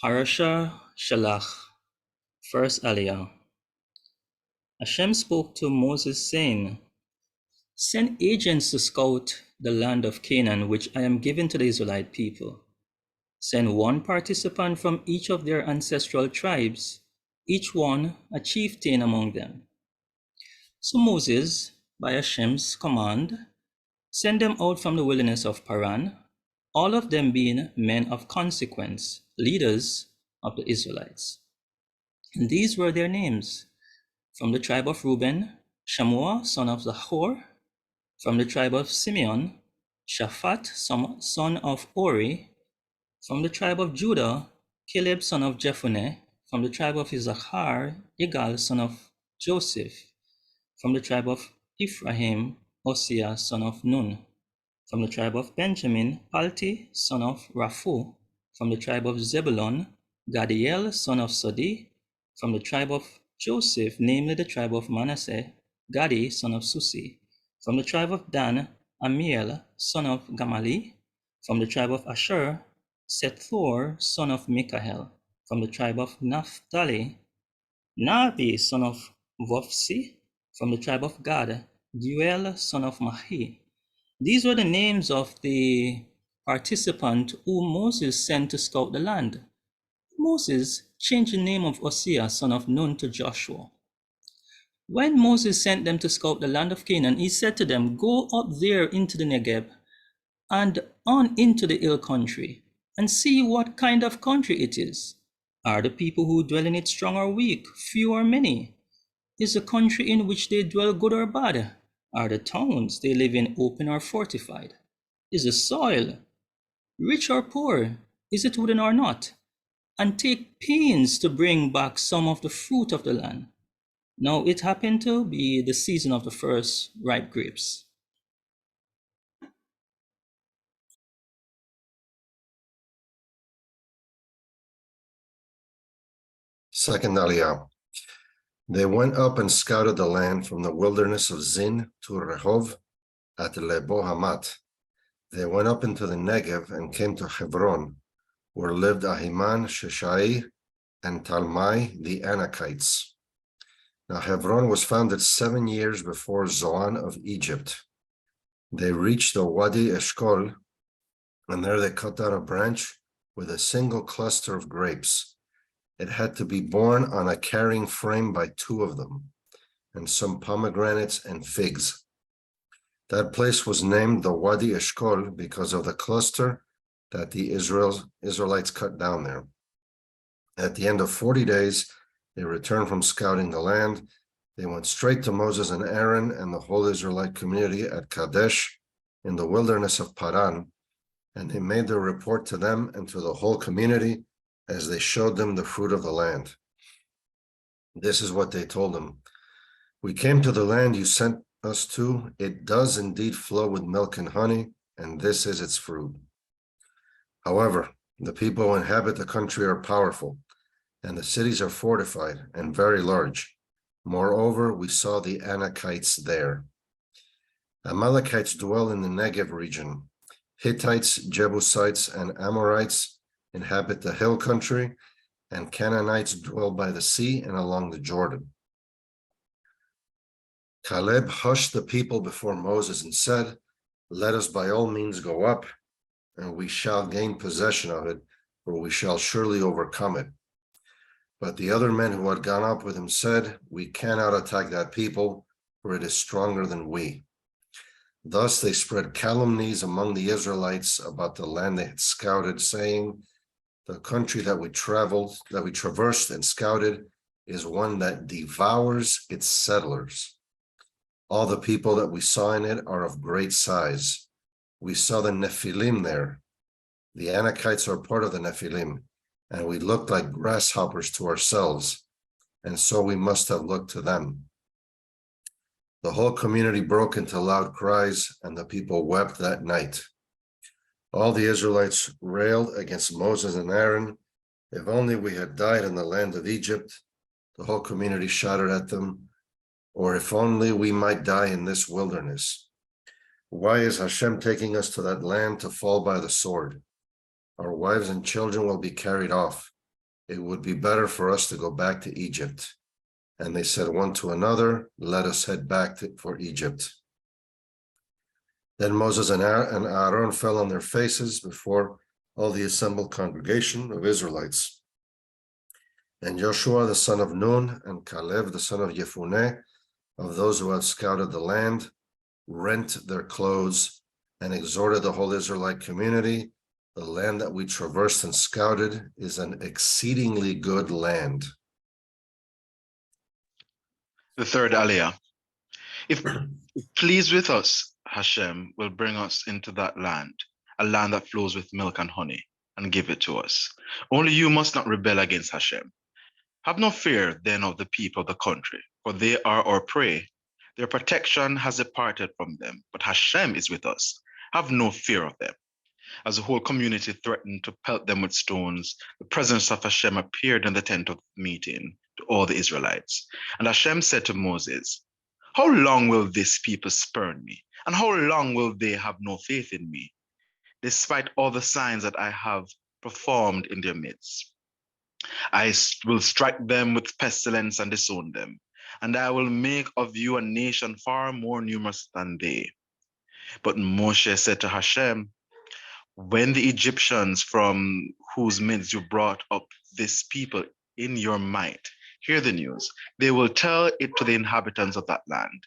Parashat Shelach, first Aliyah. Hashem spoke to Moses, saying, "Send agents to scout the land of Canaan, which I am giving to the Israelite people. Send one participant from each of their ancestral tribes, each one a chieftain among them." So Moses, by Hashem's command, sent them out from the wilderness of Paran, all of them being men of consequence, leaders of the Israelites. And these were their names: from the tribe of Reuben, Shammua, son of Zachor; from the tribe of Simeon, Shaphat, son of Ori; from the tribe of Judah, Caleb, son of Jephunneh; from the tribe of Issachar, Igal, son of Joseph; from the tribe of Ephraim, Hosea, son of Nun; from the tribe of Benjamin, Palti, son of Raphu; from the tribe of Zebulun, Gadiel, son of Sodi; from the tribe of Joseph, namely the tribe of Manasseh, Gadi, son of Susi; from the tribe of Dan, Amiel, son of Gamali; from the tribe of Asher, Sethor, son of Mikael; from the tribe of Naphtali, Nabi, son of Vophsi; from the tribe of Gad, Duel, son of Mahi. These were the names of the participant whom Moses sent to scout the land. Moses changed the name of Hosea, son of Nun, to Joshua. When Moses sent them to scout the land of Canaan, he said to them, "Go up there into the Negev and on into the hill country, and see what kind of country it is. Are the people who dwell in it strong or weak, few or many? Is the country in which they dwell good or bad? Are the towns they live in open or fortified? Is the soil rich or poor? Is it wooden or not? And take pains to bring back some of the fruit of the land." Now it happened to be the season of the first ripe grapes. Second Aliyah. They went up and scouted the land from the wilderness of Zin to Rehov at Lebo Hamat. They went up into the Negev and came to Hebron, where lived Ahiman, Sheshai, and Talmai, the Anakites. Now Hebron was founded 7 years before Zoan of Egypt. They reached the Wadi Eshkol, and there they cut down a branch with a single cluster of grapes. It had to be borne on a carrying frame by 2 of them, and some pomegranates and figs. That place was named the Wadi Eshkol because of the cluster that the Israelites cut down there. At the end of 40 days, they returned from scouting the land. They went straight to Moses and Aaron and the whole Israelite community at Kadesh in the wilderness of Paran, and they made their report to them and to the whole community as they showed them the fruit of the land. This is what they told them: "We came to the land you sent us to. It does indeed flow with milk and honey, and this is its fruit. However, the people who inhabit the country are powerful, and the cities are fortified and very large. Moreover, we saw the Anakites there. Amalekites dwell in the Negev region. Hittites, Jebusites, and Amorites inhabit the hill country, and Canaanites dwell by the sea and along the Jordan." Caleb hushed the people before Moses and said, "Let us by all means go up, and we shall gain possession of it, for we shall surely overcome it." But the other men who had gone up with him said, "We cannot attack that people, for it is stronger than we." Thus they spread calumnies among the Israelites about the land they had scouted, saying, "The country that we traversed and scouted is one that devours its settlers. All the people that we saw in it are of great size. We saw the Nephilim there. The Anakites are part of the Nephilim, and we looked like grasshoppers to ourselves, and so we must have looked to them." The whole community broke into loud cries, and the people wept that night. All the Israelites railed against Moses and Aaron. "If only we had died in the land of Egypt," the whole community shouted at them, "or if only we might die in this wilderness. Why is Hashem taking us to that land to fall by the sword? Our wives and children will be carried off, it would be better for us to go back to Egypt. And they said one to another, let us head back for Egypt. Then Moses and Aaron fell on their faces before all the assembled congregation of Israelites. And Joshua the son of Nun and Caleb the son of Jephunneh, of those who had scouted the land, rent their clothes and exhorted the whole Israelite community. The land that we traversed and scouted is an exceedingly good land. The third Aliyah. If pleased with us, Hashem will bring us into that land, a land that flows with milk and honey, and give it to us. Only you must not rebel against Hashem. Have no fear then of the people of the country, for they are our prey. Their protection has departed from them, but Hashem is with us. Have no fear of them. As the whole community threatened to pelt them with stones, the presence of Hashem appeared in the tent of meeting to all the Israelites. And Hashem said to Moses, how long will this people spurn me? And how long will they have no faith in me, despite all the signs that I have performed in their midst? I will strike them with pestilence and disown them, and I will make of you a nation far more numerous than they. But Moshe said to Hashem, when the Egyptians from whose midst you brought up this people in your might hear the news, they will tell it to the inhabitants of that land.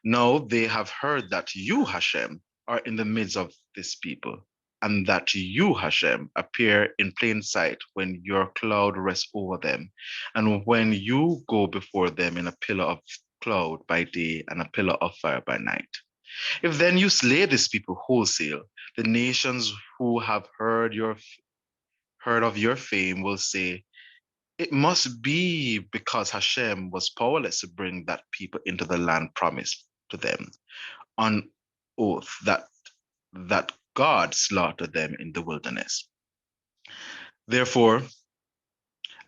Now they have heard that you, Hashem, are in the midst of this people, and that you, Hashem, appear in plain sight when your cloud rests over them, and when you go before them in a pillar of cloud by day and a pillar of fire by night. If then you slay these people wholesale, the nations who have heard of your fame will say, it must be because Hashem was powerless to bring that people into the land promised to them on oath that God slaughtered them in the wilderness. Therefore,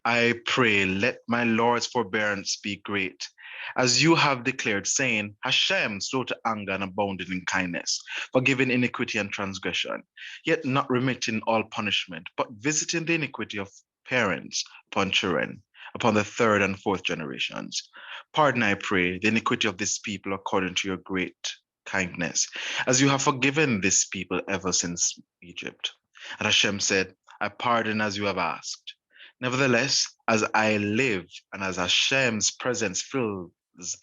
I pray, let my Lord's forbearance be great, as you have declared, saying, Hashem, slow to anger and abounding in kindness, forgiving iniquity and transgression, yet not remitting all punishment, but visiting the iniquity of parents upon children, upon the third and fourth generations. Pardon, I pray, the iniquity of this people according to your great kindness, as you have forgiven this people ever since Egypt. And Hashem said, I pardon as you have asked. Nevertheless, as I live and as Hashem's presence fills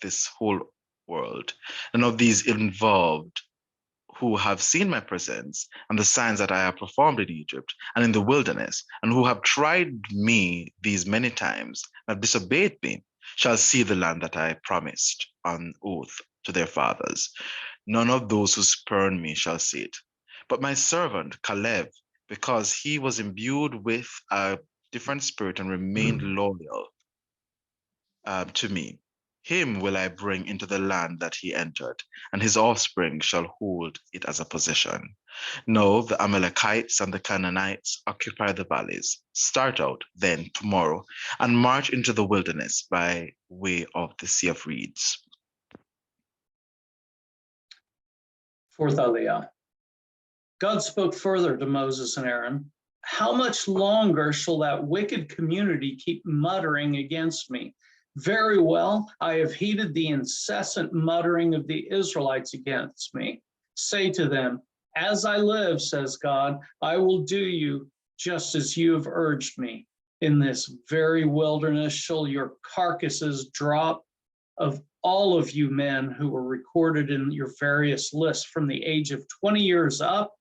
this whole world, and of these involved who have seen my presence and the signs that I have performed in Egypt and in the wilderness, and who have tried me these many times and have disobeyed me, shall see the land that I promised on oath to their fathers. None of those who spurn me shall see it. But my servant Caleb, because he was imbued with a different spirit and remained loyal to me, him will I bring into the land that he entered, and his offspring shall hold it as a possession. No, the Amalekites and the Canaanites occupy the valleys. Start out then tomorrow and march into the wilderness by way of the Sea of Reeds. Fourth Aliyah. God spoke further to Moses and Aaron. How much longer shall that wicked community keep muttering against me? Very well, I have heeded the incessant muttering of the Israelites against me. Say to them, as I live, says God, I will do you just as you have urged me. In this very wilderness shall your carcasses drop, of all of you men who were recorded in your various lists from the age of 20 years up.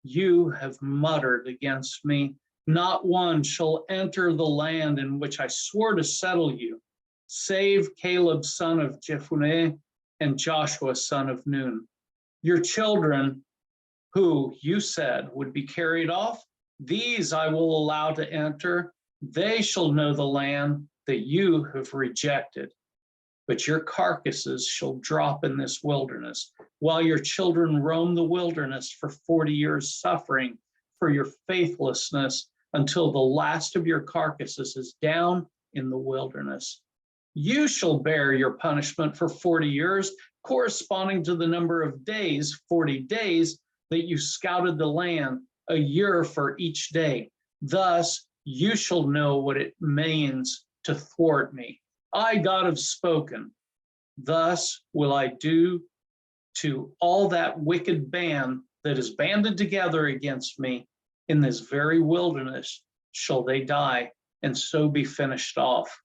You have muttered against me. Not one shall enter the land in which I swore to settle you, save Caleb son of Jephunneh and Joshua son of Nun. Your children, who you said would be carried off, these I will allow to enter. They shall know the land that you have rejected. But your carcasses shall drop in this wilderness, while your children roam the wilderness for 40 years, suffering for your faithlessness until the last of your carcasses is down in the wilderness. You shall bear your punishment for 40 years, corresponding to the number of days, 40 days, that you scouted the land, a year for each day. Thus, you shall know what it means to thwart me. I, God, have spoken. Thus will I do to all that wicked band that is banded together against me in this very wilderness shall they die, and so be finished off.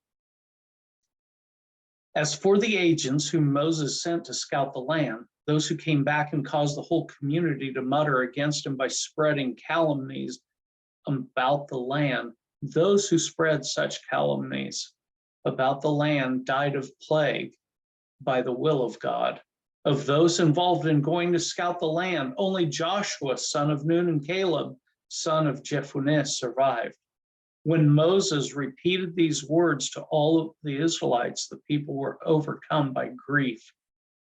As for the agents whom Moses sent to scout the land, those who came back and caused the whole community to mutter against him by spreading calumnies about the land, those who spread such calumnies about the land died of plague by the will of God. Of those involved in going to scout the land, only Joshua, son of Nun, and Caleb, son of Jephunneh, survived. When Moses repeated these words to all of the Israelites, the people were overcome by grief.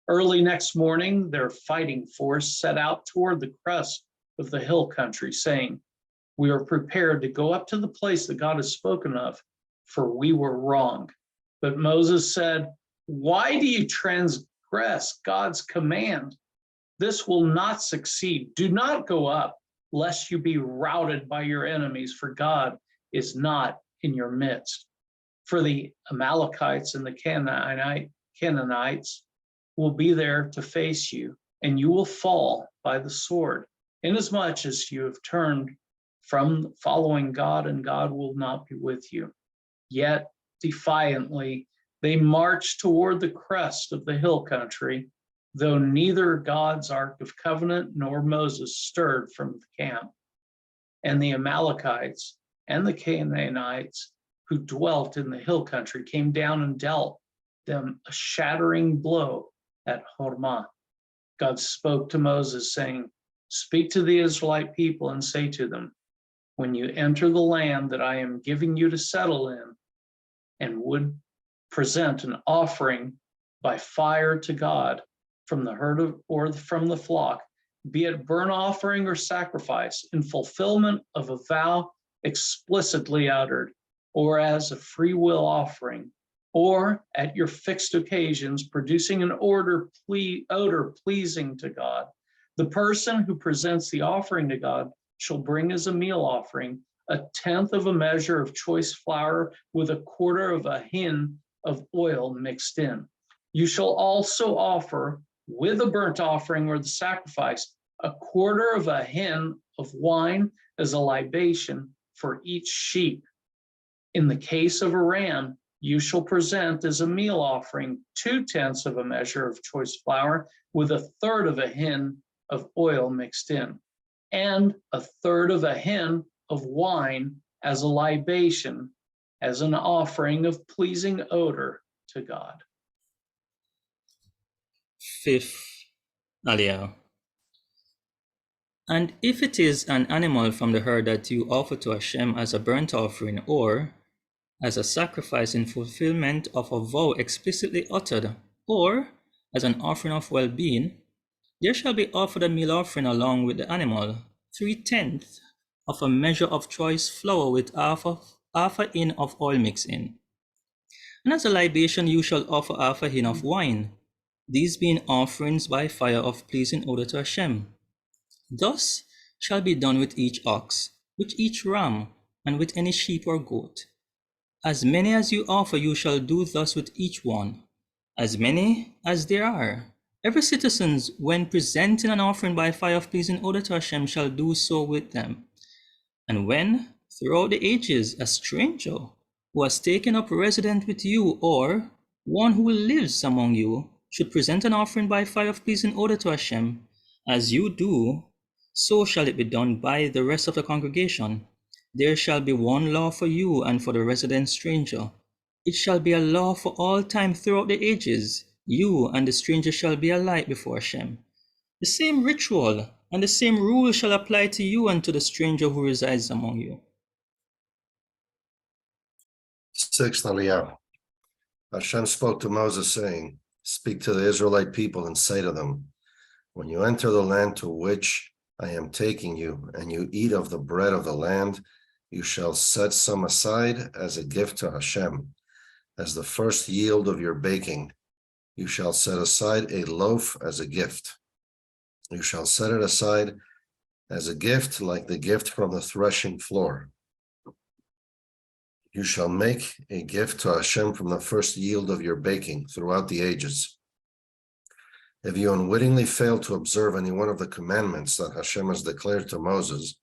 Early next morning, their fighting force set out toward the crest of the hill country, saying, "We are prepared to go up to the place that God has spoken of, for we were wrong." But Moses said, "Why do you transgress God's command? This will not succeed. Do not go up, lest you be routed by your enemies, for God is not in your midst. For the Amalekites and the Canaanites will be there to face you, and you will fall by the sword, inasmuch as you have turned from following God, and God will not be with you." Yet, defiantly, they marched toward the crest of the hill country, though neither God's Ark of Covenant nor Moses stirred from the camp. And the Amalekites and the Canaanites who dwelt in the hill country came down and dealt them a shattering blow at Hormah. God spoke to Moses, saying, "Speak to the Israelite people and say to them, when you enter the land that I am giving you to settle in, and would present an offering by fire to God from the herd or from the flock, be it burnt offering or sacrifice, in fulfillment of a vow explicitly uttered, or as a free will offering, or at your fixed occasions, producing an odor pleasing to God. The person who presents the offering to God shall bring as a meal offering 1/10 of a measure of choice flour with 1/4 of a hin of oil mixed in. You shall also offer with the burnt offering or the sacrifice 1/4 of a hin of wine as a libation for each sheep. In the case of a ram, you shall present as a meal offering 2/10 of a measure of choice flour with 1/3 of a hin of oil mixed in, and 1/3 of a hin of wine as a libation, as an offering of pleasing odor to God. Fifth Aliyah. And if it is an animal from the herd that you offer to Hashem as a burnt offering or as a sacrifice in fulfillment of a vow explicitly uttered, or as an offering of well-being, there shall be offered a meal offering along with the animal, 3/10 of a measure of choice flour with half a hin of oil mixed in. And as a libation you shall offer half a hin of wine, these being offerings by fire of pleasing odor to Hashem. Thus shall be done with each ox, with each ram, and with any sheep or goat. As many as you offer, you shall do thus with each one, as many as there are. Every citizen, when presenting an offering by fire of pleasing odor to Hashem, shall do so with them. And when, throughout the ages, a stranger who has taken up residence with you, or one who lives among you, should present an offering by fire of pleasing odor to Hashem, as you do, so shall it be done by the rest of the congregation. There shall be one law for you and for the resident stranger. It shall be a law for all time throughout the ages. You and the stranger shall be alike before Hashem. The same ritual and the same rule shall apply to you and to the stranger who resides among you. Sixth Aliyah. Hashem spoke to Moses, saying, "Speak to the Israelite people and say to them, when you enter the land to which I am taking you, and you eat of the bread of the land, you shall set some aside as a gift to Hashem, as the first yield of your baking. You shall set aside a loaf as a gift. You shall set it aside as a gift like the gift from the threshing floor. You shall make a gift to Hashem from the first yield of your baking throughout the ages. If you unwittingly fail to observe any one of the commandments that Hashem has declared to Moses,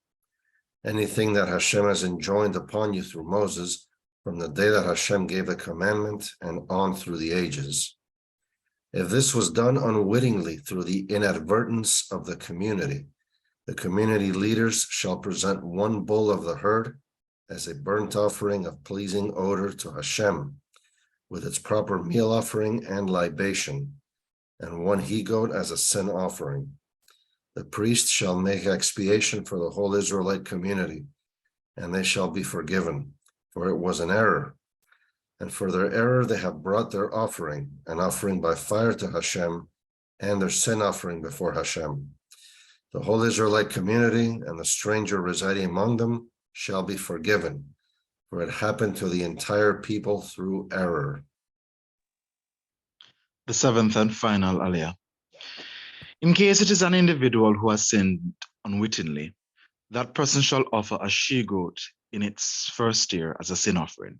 anything that Hashem has enjoined upon you through Moses, from the day that Hashem gave the commandment and on through the ages. If this was done unwittingly through the inadvertence of the community leaders shall present one bull of the herd as a burnt offering of pleasing odor to Hashem, with its proper meal offering and libation, and one he-goat as a sin offering. The priest shall make expiation for the whole Israelite community, and they shall be forgiven, for it was an error. And for their error they have brought their offering, an offering by fire to Hashem, and their sin offering before Hashem. The whole Israelite community and the stranger residing among them shall be forgiven, for it happened to the entire people through error. The seventh and final aliyah. In case it is an individual who has sinned unwittingly, that person shall offer a she-goat in its first year as a sin offering.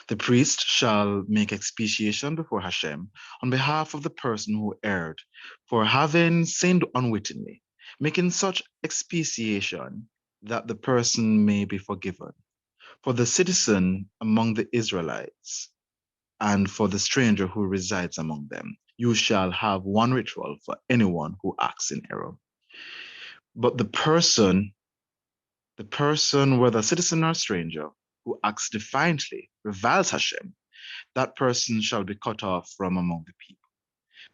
The priest shall make expiation before Hashem on behalf of the person who erred for having sinned unwittingly, making such expiation that the person may be forgiven. For the citizen among the Israelites and for the stranger who resides among them, you shall have one ritual for anyone who acts in error. But the person, whether citizen or stranger, who acts defiantly, reviles Hashem, that person shall be cut off from among the people,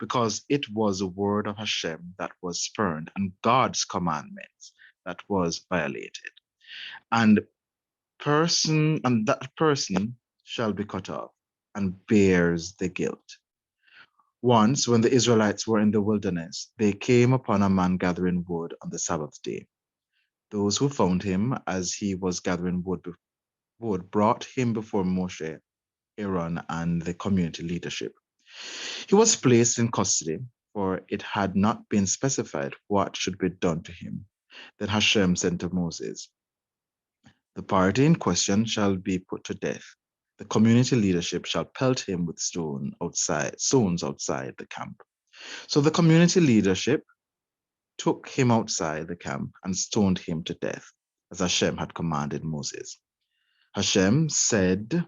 because it was a word of Hashem that was spurned and God's commandments that was violated. And that person shall be cut off and bears the guilt. Once, when the Israelites were in the wilderness, they came upon a man gathering wood on the Sabbath day. Those who found him as he was gathering wood brought him before Moshe, Aaron, and the community leadership. He was placed in custody, for it had not been specified what should be done to him. Then Hashem said to Moses, "The party in question shall be put to death. The community leadership shall pelt him with stones outside the camp." So the community leadership took him outside the camp and stoned him to death, as Hashem had commanded Moses. Hashem said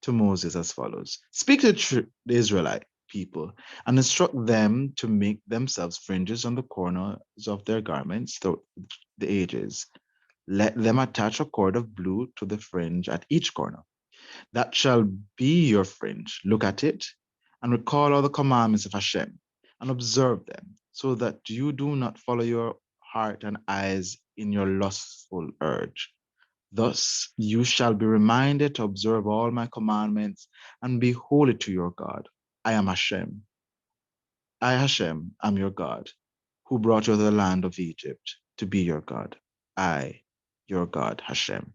to Moses as follows: "Speak to the Israelite people and instruct them to make themselves fringes on the corners of their garments through the ages. Let them attach a cord of blue to the fringe at each corner. That shall be your fringe. Look at it and recall all the commandments of Hashem and observe them, so that you do not follow your heart and eyes in your lustful urge. Thus you shall be reminded to observe all my commandments and be holy to your God. I am Hashem. I, Hashem, am your God, who brought you to the land of Egypt to be your God. I, your God, Hashem."